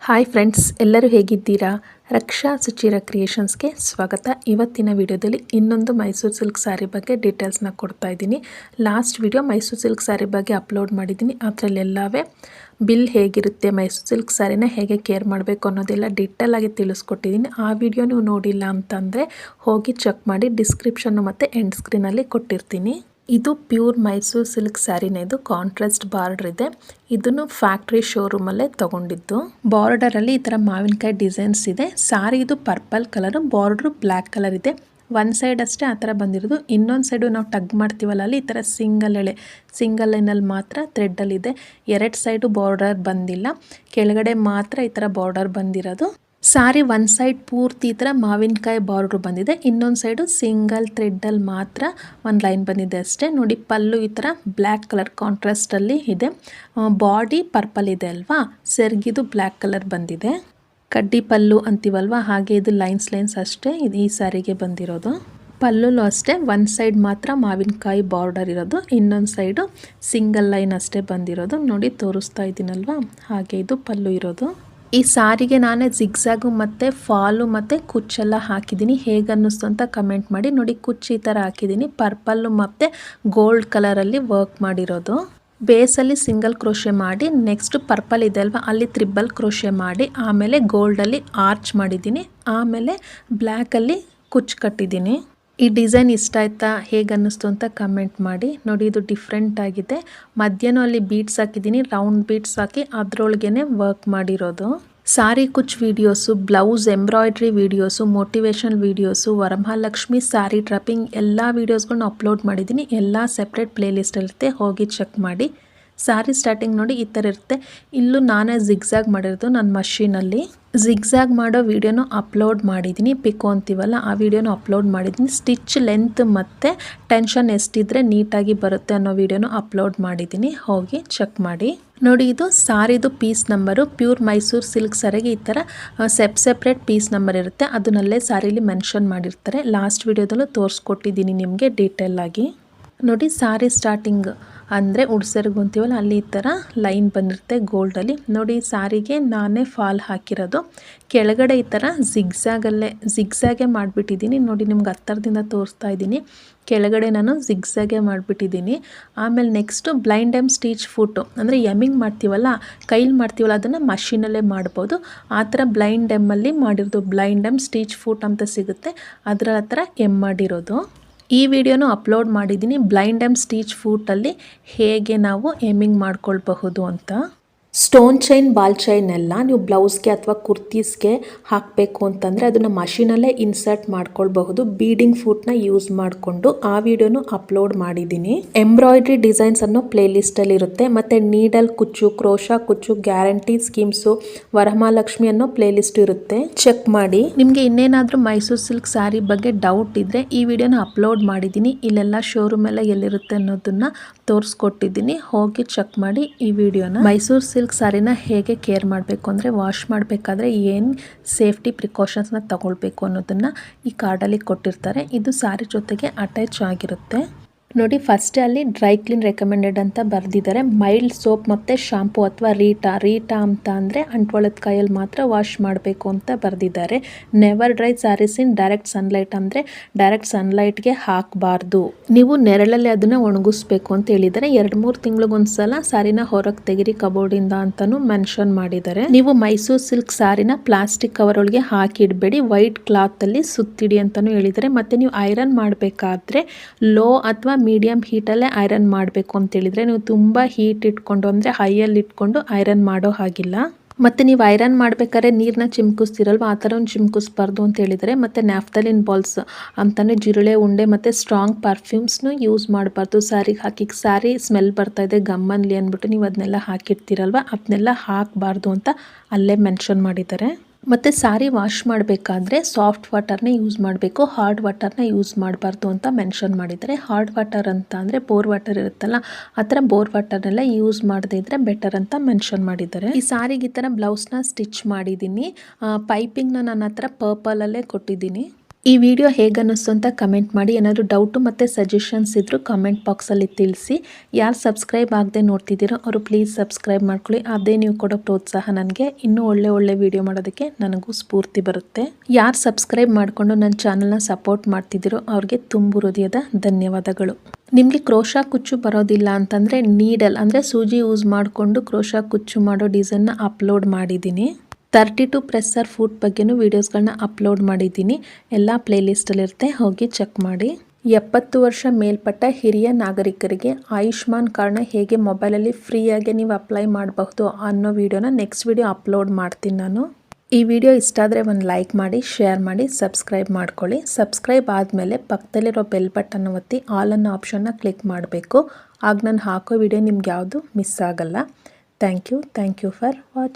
Hi friends, ಎಲ್ಲರೂ ಹೇಗಿದ್ದೀರಾ? ರಕ್ಷಾ ಸುಚಿರ ಕ್ರಿಯೇಷನ್ಸ್ಗೆ ಸ್ವಾಗತ. ಇವತ್ತಿನ ವಿಡಿಯೋದಲ್ಲಿ ಇನ್ನೊಂದು ಮೈಸೂರು ಸಿಲ್ಕ್ ಸ್ಯಾರಿ ಬಗ್ಗೆ ಡೀಟೇಲ್ಸ್ನ ಕೊಡ್ತಾ ಇದ್ದೀನಿ. Last video Mysuru silk sari ಬಗ್ಗೆ ಅಪ್ಲೋಡ್ ಮಾಡಿದ್ದೀನಿ. ಅದರಲ್ಲೆಲ್ಲವೇ ಬಿಲ್ ಹೇಗಿರುತ್ತೆ, ಮೈಸೂರು ಸಿಲ್ಕ್ ಸ್ಯಾರಿನ ಹೇಗೆ ಕೇರ್ ಮಾಡಬೇಕು ಅನ್ನೋದೆಲ್ಲ ಡೀಟೇಲ್ ಆಗಿ ತಿಳಿಸ್ಕೊಟ್ಟಿದ್ದೀನಿ. ಆ ವಿಡಿಯೋ ನೀವು ನೋಡಿಲ್ಲ ಅಂತಂದರೆ ಹೋಗಿ ಚೆಕ್ ಮಾಡಿ, ಡಿಸ್ಕ್ರಿಪ್ಷನ್ನು ಮತ್ತು ಎಂಡ್ ಸ್ಕ್ರೀನಲ್ಲಿ ಕೊಟ್ಟಿರ್ತೀನಿ. ಇದು ಪ್ಯೂರ್ ಮೈಸೂರು ಸಿಲ್ಕ್ ಸ್ಯಾರಿನೇ. ಇದು ಕಾಂಟ್ರಾಸ್ಟ್ ಬಾರ್ಡರ್ ಇದೆ. ಇದನ್ನು ಫ್ಯಾಕ್ಟ್ರಿ ಶೋರೂಮಲ್ಲೇ ತಗೊಂಡಿದ್ದು. ಬಾರ್ಡರಲ್ಲಿ ಈ ಥರ ಮಾವಿನಕಾಯಿ ಡಿಸೈನ್ಸ್ ಇದೆ. ಸ್ಯಾರಿ ಇದು purple colour, border black colour ಇದೆ. ಒಂದು ಸೈಡ್ ಅಷ್ಟೇ ಆ ಥರ ಬಂದಿರೋದು. ಇನ್ನೊಂದು ಸೈಡು ನಾವು ಟಗ್ ಮಾಡ್ತೀವಲ್ಲ, ಅಲ್ಲಿ ಈ ಥರ ಸಿಂಗಲ್ ಲೈನಲ್ಲಿ ಮಾತ್ರ ಥ್ರೆಡ್ಡಲ್ಲಿದೆ. ಎರಡು ಸೈಡು ಬಾರ್ಡರ್ ಬಂದಿಲ್ಲ, ಕೆಳಗಡೆ ಮಾತ್ರ ಈ ಥರ ಬಾರ್ಡರ್ ಬಂದಿರೋದು. ಸ್ಯಾರಿ ಒಂದು ಸೈಡ್ ಪೂರ್ತಿ ಈ ಥರ ಮಾವಿನಕಾಯಿ ಬಾರ್ಡ್ರು ಬಂದಿದೆ, ಇನ್ನೊಂದು ಸೈಡು ಸಿಂಗಲ್ ಥ್ರೆಡ್ಡಲ್ಲಿ ಮಾತ್ರ ಒಂದು ಲೈನ್ ಬಂದಿದೆ ಅಷ್ಟೇ. ನೋಡಿ, ಪಲ್ಲು ಈ ಥರ ಬ್ಲ್ಯಾಕ್ ಕಲರ್ ಕಾಂಟ್ರಾಸ್ಟಲ್ಲಿ ಇದೆ. ಬಾಡಿ ಪರ್ಪಲ್ ಇದೆ ಅಲ್ವಾ, ಸೆರ್ಗಿದು ಬ್ಲ್ಯಾಕ್ ಕಲರ್ ಬಂದಿದೆ. ಕಡ್ಡಿ ಪಲ್ಲು ಅಂತೀವಲ್ವ, ಹಾಗೆ ಇದು ಲೈನ್ಸ್ ಅಷ್ಟೇ ಇದು ಈ ಸ್ಯಾರಿಗೆ ಬಂದಿರೋದು. ಪಲ್ಲುಲು ಅಷ್ಟೇ ಒಂದು ಸೈಡ್ ಮಾತ್ರ ಮಾವಿನಕಾಯಿ ಬಾರ್ಡರ್ ಇರೋದು, ಇನ್ನೊಂದು ಸೈಡು ಸಿಂಗಲ್ ಲೈನ್ ಅಷ್ಟೇ ಬಂದಿರೋದು. ನೋಡಿ, ತೋರಿಸ್ತಾ ಇದ್ದೀನಲ್ವ, ಹಾಗೆ ಇದು ಪಲ್ಲು ಇರೋದು. ಈ ಸ್ಯಾರಿಗೆ ನಾನೇ ಜಿಗ್ಜಾಗು ಮತ್ತು ಫಾಲು ಮತ್ತು ಕುಚ್ಚೆಲ್ಲ ಹಾಕಿದ್ದೀನಿ. ಹೇಗೆ ಅನ್ನಿಸ್ತು ಅಂತ ಕಮೆಂಟ್ ಮಾಡಿ. ನೋಡಿ, ಕುಚ್ಚು ಈ ಥರ ಹಾಕಿದ್ದೀನಿ. ಪರ್ಪಲ್ಲು ಮತ್ತು ಗೋಲ್ಡ್ ಕಲರಲ್ಲಿ ವರ್ಕ್ ಮಾಡಿರೋದು. ಬೇಸಲ್ಲಿ ಸಿಂಗಲ್ ಕ್ರೋಶೆ ಮಾಡಿ, ನೆಕ್ಸ್ಟ್ ಪರ್ಪಲ್ ಇದೆ ಅಲ್ವಾ, ಅಲ್ಲಿ ತ್ರಿಬಲ್ ಕ್ರೋಶೆ ಮಾಡಿ, ಆಮೇಲೆ ಗೋಲ್ಡಲ್ಲಿ ಆರ್ಚ್ ಮಾಡಿದ್ದೀನಿ, ಆಮೇಲೆ ಬ್ಲ್ಯಾಕಲ್ಲಿ ಕುಚ್ಚು ಕಟ್ಟಿದ್ದೀನಿ. ಈ ಡಿಸೈನ್ ಇಷ್ಟ ಆಯ್ತಾ, ಹೇಗೆ ಅನ್ನಿಸ್ತು ಅಂತ ಕಮೆಂಟ್ ಮಾಡಿ. ನೋಡಿ, ಇದು ಡಿಫ್ರೆಂಟ್ ಆಗಿದೆ. ಮಧ್ಯಾಹ್ನ ಅಲ್ಲಿ ಬೀಡ್ಸ್ ಹಾಕಿದ್ದೀನಿ, ರೌಂಡ್ ಬೀಡ್ಸ್ ಹಾಕಿ ಅದರೊಳಗೇ ವರ್ಕ್ ಮಾಡಿರೋದು. ಸಾರಿ ಕುಚ್ videos, blouse embroidery videos, motivational videos, Varamahalakshmi sari ಟ್ರಪ್ಪಿಂಗ್ ಎಲ್ಲ ವೀಡಿಯೋಸ್ಗಳನ್ನ ಅಪ್ಲೋಡ್ ಮಾಡಿದ್ದೀನಿ. ಎಲ್ಲ ಸೆಪ್ರೇಟ್ ಪ್ಲೇಲಿಸ್ಟಲ್ಲಿರುತ್ತೆ, ಹೋಗಿ ಚೆಕ್ ಮಾಡಿ. ಸ್ಯಾರಿ ಸ್ಟಾರ್ಟಿಂಗ್ ನೋಡಿ ಈ ಥರ ಇರುತ್ತೆ. ಇಲ್ಲೂ ನಾನೇ ಜಿಗ್ಜಾಗ್ ಮಾಡಿರೋದು ನನ್ನ ಮಷೀನಲ್ಲಿ. ಜಿಗ್ಜಾಗ್ ಮಾಡೋ ವೀಡಿಯೋನು ಅಪ್ಲೋಡ್ ಮಾಡಿದ್ದೀನಿ. ಪಿಕೋ ಅಂತೀವಲ್ಲ, ಆ ವೀಡಿಯೋನು ಅಪ್ಲೋಡ್ ಮಾಡಿದ್ದೀನಿ. ಸ್ಟಿಚ್ ಲೆಂತ್ ಮತ್ತು ಟೆನ್ಷನ್ ಎಷ್ಟಿದ್ರೆ ನೀಟಾಗಿ ಬರುತ್ತೆ ಅನ್ನೋ ವೀಡಿಯೋನು ಅಪ್ಲೋಡ್ ಮಾಡಿದ್ದೀನಿ, ಹೋಗಿ ಚೆಕ್ ಮಾಡಿ. ನೋಡಿ, ಇದು ಸ್ಯಾರಿದು piece number. Pure Mysore silk ಸ್ಯಾರಿಗೆ ಈ ಥರ ಸೆಪ್ರೇಟ್ ಪೀಸ್ ನಂಬರ್ ಇರುತ್ತೆ, ಅದನ್ನಲ್ಲೇ ಸ್ಯಾರಿಲಿ ಮೆನ್ಷನ್ ಮಾಡಿರ್ತಾರೆ. ಲಾಸ್ಟ್ ವೀಡಿಯೋದಲ್ಲೂ ತೋರಿಸ್ಕೊಟ್ಟಿದ್ದೀನಿ ನಿಮಗೆ ಡೀಟೇಲ್ ಆಗಿ. ನೋಡಿ, ಸ್ಯಾರಿ ಸ್ಟಾರ್ಟಿಂಗ್ ಅಂದರೆ ಉಡ್ಸರ್ಗು ಅಂತೀವಲ್ಲ, ಅಲ್ಲಿ ಈ ಥರ ಲೈನ್ ಬಂದಿರುತ್ತೆ ಗೋಲ್ಡಲ್ಲಿ. ನೋಡಿ, ಸ್ಯಾರಿಗೆ ನಾನೇ ಫಾಲ್ ಹಾಕಿರೋದು. ಕೆಳಗಡೆ ಈ ಥರ ಜಿಗ್ಜಾಗೆ ಮಾಡಿಬಿಟ್ಟಿದ್ದೀನಿ. ನೋಡಿ, ನಿಮ್ಗೆ ಹತ್ತಿರದಿಂದ ತೋರಿಸ್ತಾ ಇದ್ದೀನಿ. ಕೆಳಗಡೆ ನಾನು ಜಿಗ್ಜಾಗೆ ಮಾಡಿಬಿಟ್ಟಿದ್ದೀನಿ. ಆಮೇಲೆ next blind M stitch foot, ಅಂದರೆ ಎಮ್ಮಿಂಗ್ ಮಾಡ್ತೀವಲ್ಲ, ಕೈಲಿ ಮಾಡ್ತೀವಲ್ಲ, ಅದನ್ನು ಮಷೀನಲ್ಲೇ ಮಾಡ್ಬೋದು. ಆ ಥರ ಬ್ಲೈಂಡ್ ಎಮ್ಮಲ್ಲಿ ಮಾಡಿರೋದು. ಬ್ಲೈಂಡ್ ಎಮ್ ಸ್ಟಿಚ್ ಫುಟ್ ಅಂತ ಸಿಗುತ್ತೆ, ಅದರ ಹತ್ರ ಎಮ್ ಮಾಡಿರೋದು. ಈ ವಿಡಿಯೋನು ಅಪ್ಲೋಡ್ ಮಾಡಿದ್ದೀನಿ, ಬ್ಲೈಂಡ್ ಎಮ್ ಸ್ಟಿಚ್ ಫೂಟಲ್ಲಿ ಹೇಗೆ ನಾವು ಎಮ್ಮಿಂಗ್ ಮಾಡ್ಕೊಳ್ಬಹುದು ಅಂತ. ಸ್ಟೋನ್ ಚೈನ್, ಬಾಲ್ ಚೈನ್ ಎಲ್ಲ ನೀವು ಬ್ಲೌಸ್ಗೆ ಅಥವಾ ಕುರ್ತೀಸ್ಗೆ ಹಾಕಬೇಕು ಅಂತಂದರೆ ಅದನ್ನು ಮಷೀನಲ್ಲೇ ಇನ್ಸರ್ಟ್ ಮಾಡ್ಕೊಳ್ಬಹುದು, ಬೀಡಿಂಗ್ ಫೂಟ್ನ ಯೂಸ್ ಮಾಡಿಕೊಂಡು. ಆ ವಿಡಿಯೋನು ಅಪ್ಲೋಡ್ ಮಾಡಿದ್ದೀನಿ. ಎಂಬ್ರಾಯ್ಡ್ರಿ ಡಿಸೈನ್ಸ್ ಅನ್ನೋ ಪ್ಲೇಲಿಸ್ಟಲ್ಲಿ ಇರುತ್ತೆ, ಮತ್ತು ನೀಡಲ್ ಕುಚ್ಚು, ಕ್ರೋಶಾ ಕುಚ್ಚು, ಗ್ಯಾರಂಟಿ ಸ್ಕೀಮ್ಸು, ವರಮಹಾಲಕ್ಷ್ಮಿ ಅನ್ನೋ ಪ್ಲೇಲಿಸ್ಟ್ ಇರುತ್ತೆ, ಚೆಕ್ ಮಾಡಿ. ನಿಮಗೆ ಇನ್ನೇನಾದರೂ ಮೈಸೂರು ಸಿಲ್ಕ್ ಸ್ಯಾರಿ ಬಗ್ಗೆ ಡೌಟ್ ಇದ್ದರೆ ಈ ವಿಡಿಯೋನ ಅಪ್ಲೋಡ್ ಮಾಡಿದ್ದೀನಿ. ಇಲ್ಲೆಲ್ಲ ಶೋರೂಮ್ ಎಲ್ಲ ಎಲ್ಲಿರುತ್ತೆ ಅನ್ನೋದನ್ನು ತೋರಿಸ್ಕೊಟ್ಟಿದ್ದೀನಿ, ಹೋಗಿ ಚೆಕ್ ಮಾಡಿ ಈ ವಿಡಿಯೋನ. ಮೈಸೂರು ಸಿಲ್ಕ್ ಸ್ಯಾರಿನ ಹೇಗೆ ಕೇರ್ ಮಾಡಬೇಕು ಅಂದರೆ, ವಾಶ್ ಮಾಡಬೇಕಾದ್ರೆ ಏನು ಸೇಫ್ಟಿ ಪ್ರಿಕಾಷನ್ಸ್ನ ತಗೊಳ್ಬೇಕು ಅನ್ನೋದನ್ನು ಈ ಕಾರ್ಡಲ್ಲಿ ಕೊಟ್ಟಿರ್ತಾರೆ. ಇದು ಸ್ಯಾರಿ ಜೊತೆಗೆ ಅಟ್ಯಾಚ್ ಆಗಿರುತ್ತೆ. ನೋಡಿ, ಫಸ್ಟೇ ಅಲ್ಲಿ ಡ್ರೈ ಕ್ಲೀನ್ ರೆಕಮೆಂಡೆಡ್ ಅಂತ ಬರೆದಿದ್ದಾರೆ. ಮೈಲ್ಡ್ ಸೋಪ್ ಮತ್ತು ಶಾಂಪೂ ಅಥವಾ ರೀಟಾ ಅಂತ ಅಂದರೆ ಅಂಟ್ವಾಳದ ಕೈಯಲ್ಲಿ ಮಾತ್ರ ವಾಶ್ ಮಾಡಬೇಕು ಅಂತ ಬರೆದಿದ್ದಾರೆ. Never dry saris in direct sunlight, ಅಂದರೆ ಡೈರೆಕ್ಟ್ ಸನ್ಲೈಟ್ಗೆ ಹಾಕಬಾರ್ದು, ನೀವು ನೆರಳಲ್ಲಿ ಅದನ್ನು ಒಣಗಿಸ್ಬೇಕು ಅಂತ ಹೇಳಿದ್ದಾರೆ. 2-3 ತಿಂಗಳಿಗೊಂದ್ಸಲ ಸ್ಯಾರಿನ ಹೊರಗೆ ತೆಗಿರಿ ಕಬೋರ್ಡಿಂದ ಅಂತಲೂ ಮೆನ್ಷನ್ ಮಾಡಿದ್ದಾರೆ. ನೀವು ಮೈಸೂರು ಸಿಲ್ಕ್ ಸ್ಯಾರಿನ ಪ್ಲಾಸ್ಟಿಕ್ ಕವರ್ ಒಳಗೆ ಹಾಕಿಡಬೇಡಿ, ವೈಟ್ ಕ್ಲಾತಲ್ಲಿ ಸುತ್ತಿಡಿ ಅಂತಲೂ ಹೇಳಿದ್ದಾರೆ. ಮತ್ತು ನೀವು ಐರನ್ ಮಾಡಬೇಕಾದ್ರೆ ಲೋ ಅಥವಾ ಮೀಡಿಯಮ್ ಹೀಟಲ್ಲೇ ಐರನ್ ಮಾಡಬೇಕು ಅಂತ ಹೇಳಿದರೆ, ನೀವು ತುಂಬ ಹೀಟ್ ಇಟ್ಕೊಂಡು ಅಂದರೆ ಹೈಯಲ್ಲಿ ಇಟ್ಕೊಂಡು ಐರನ್ ಮಾಡೋ ಹಾಗಿಲ್ಲ. ಮತ್ತು ನೀವು ಐರನ್ ಮಾಡಬೇಕಾದ್ರೆ ನೀರನ್ನ ಚಿಮ್ಕಿಸ್ತಿರಲ್ವ, ಆ ಥರ ಒಂದು ಚಿಮ್ಕಿಸ್ಬಾರ್ದು ಅಂತ ಹೇಳಿದರೆ. ಮತ್ತು ನ್ಯಾಫ್ತಲಿನ್ ಬಾಲ್ಸ್ ಅಂತಲೇ ಜಿರಳೆ ಉಂಡೆ ಮತ್ತು ಸ್ಟ್ರಾಂಗ್ ಪರ್ಫ್ಯೂಮ್ಸ್ನು ಯೂಸ್ ಮಾಡಬಾರ್ದು ಸ್ಯಾರಿಗೆ ಹಾಕಿ. ಸ್ಯಾರಿ ಸ್ಮೆಲ್ ಬರ್ತಾ ಇದೆ ಗಮ್ಮನ್ಲಿ ಅಂದ್ಬಿಟ್ಟು ನೀವು ಅದನ್ನೆಲ್ಲ ಹಾಕಿರ್ತೀರಲ್ವ, ಅದನ್ನೆಲ್ಲ ಹಾಕಬಾರ್ದು ಅಂತ ಅಲ್ಲೇ ಮೆನ್ಷನ್ ಮಾಡಿದ್ದಾರೆ. ಮತ್ತು ಸ್ಯಾರಿ ವಾಶ್ ಮಾಡಬೇಕಾದ್ರೆ ಸಾಫ್ಟ್ ವಾಟರ್ನೇ ಯೂಸ್ ಮಾಡಬೇಕು, ಹಾರ್ಡ್ ವಾಟರ್ನ ಯೂಸ್ ಮಾಡಬಾರ್ದು ಅಂತ ಮೆನ್ಷನ್ ಮಾಡಿದ್ದಾರೆ. ಹಾರ್ಡ್ ವಾಟರ್ ಅಂತ ಅಂದರೆ ಬೋರ್ ವಾಟರ್ ಇರುತ್ತಲ್ಲ, ಆ ಥರ ಬೋರ್ ವಾಟರ್ನೆಲ್ಲ ಯೂಸ್ ಮಾಡದೇ ಇದ್ದರೆ ಬೆಟರ್ ಅಂತ ಮೆನ್ಷನ್ ಮಾಡಿದ್ದಾರೆ. ಈ ಸ್ಯಾರಿಗೆ ಈ ಥರ ಬ್ಲೌಸ್ನ ಸ್ಟಿಚ್ ಮಾಡಿದ್ದೀನಿ. ಪೈಪಿಂಗ್ನ ನನ್ನ ಹತ್ರ ಪರ್ಪಲಲ್ಲೇ ಕೊಟ್ಟಿದ್ದೀನಿ. ಈ ವಿಡಿಯೋ ಹೇಗೆ ಅನ್ನಿಸ್ತು ಅಂತ ಕಮೆಂಟ್ ಮಾಡಿ. ಏನಾದರೂ ಡೌಟು ಮತ್ತು ಸಜೆಷನ್ಸ್ ಇದ್ದರೂ ಕಮೆಂಟ್ ಬಾಕ್ಸಲ್ಲಿ ತಿಳಿಸಿ. ಯಾರು ಸಬ್ಸ್ಕ್ರೈಬ್ ಆಗದೆ ನೋಡ್ತಿದ್ದೀರೋ ಅವರು ಪ್ಲೀಸ್ ಸಬ್ಸ್ಕ್ರೈಬ್ ಮಾಡ್ಕೊಳ್ಳಿ. ಅದೇ ನೀವು ಕೊಡೋ ಪ್ರೋತ್ಸಾಹ ನನಗೆ ಇನ್ನೂ ಒಳ್ಳೆ ವಿಡಿಯೋ ಮಾಡೋದಕ್ಕೆ ನನಗೂ ಸ್ಫೂರ್ತಿ ಬರುತ್ತೆ. ಯಾರು ಸಬ್ಸ್ಕ್ರೈಬ್ ಮಾಡಿಕೊಂಡು ನನ್ನ ಚಾನಲ್ನ ಸಪೋರ್ಟ್ ಮಾಡ್ತಿದ್ದೀರೋ ಅವ್ರಿಗೆ ತುಂಬು ಹೃದಯದ ಧನ್ಯವಾದಗಳು. ನಿಮಗೆ ಕ್ರೋಶಾ ಕುಚ್ಚು ಬರೋದಿಲ್ಲ ಅಂತಂದರೆ ನೀಡಲ್ ಅಂದರೆ ಸೂಜಿ ಯೂಸ್ ಮಾಡಿಕೊಂಡು ಕ್ರೋಶಾ ಕುಚ್ಚು ಮಾಡೋ ಡಿಸೈನ್ನ ಅಪ್ಲೋಡ್ ಮಾಡಿದ್ದೀನಿ. 32 ಪ್ರೆಸ್ಸರ್ ಫುಟ್ ಬಗ್ಗೆನೂ ವೀಡಿಯೋಸ್ಗಳನ್ನ ಅಪ್ಲೋಡ್ ಮಾಡಿದ್ದೀನಿ. ಎಲ್ಲ ಪ್ಲೇಲಿಸ್ಟಲ್ಲಿರುತ್ತೆ, ಹೋಗಿ ಚೆಕ್ ಮಾಡಿ. 70 ವರ್ಷ ಮೇಲ್ಪಟ್ಟ ಹಿರಿಯ ನಾಗರಿಕರಿಗೆ ಆಯುಷ್ಮಾನ್ ಕಾರ್ಡ್ನ ಹೇಗೆ ಮೊಬೈಲಲ್ಲಿ ಫ್ರೀಯಾಗಿ ನೀವು ಅಪ್ಲೈ ಮಾಡಬಹುದು ಅನ್ನೋ ವಿಡಿಯೋನ ನೆಕ್ಸ್ಟ್ ವಿಡಿಯೋ ಅಪ್ಲೋಡ್ ಮಾಡ್ತೀನಿ ನಾನು. ಈ ವಿಡಿಯೋ ಇಷ್ಟ ಆದರೆ ಒಂದು ಲೈಕ್ ಮಾಡಿ, ಶೇರ್ ಮಾಡಿ, ಸಬ್ಸ್ಕ್ರೈಬ್ ಮಾಡ್ಕೊಳ್ಳಿ. ಸಬ್ಸ್ಕ್ರೈಬ್ ಆದಮೇಲೆ ಪಕ್ಕದಲ್ಲಿರೋ ಬೆಲ್ ಬಟನ್ ಒತ್ತಿ ಆಲ್ ಅನ್ನೋ ಆಪ್ಷನ್ನ ಕ್ಲಿಕ್ ಮಾಡಬೇಕು. ಆಗ ನಾನು ಹಾಕೋ ವಿಡಿಯೋ ನಿಮ್ಗೆ ಯಾವುದು ಮಿಸ್ ಆಗಲ್ಲ. Thank you for watching.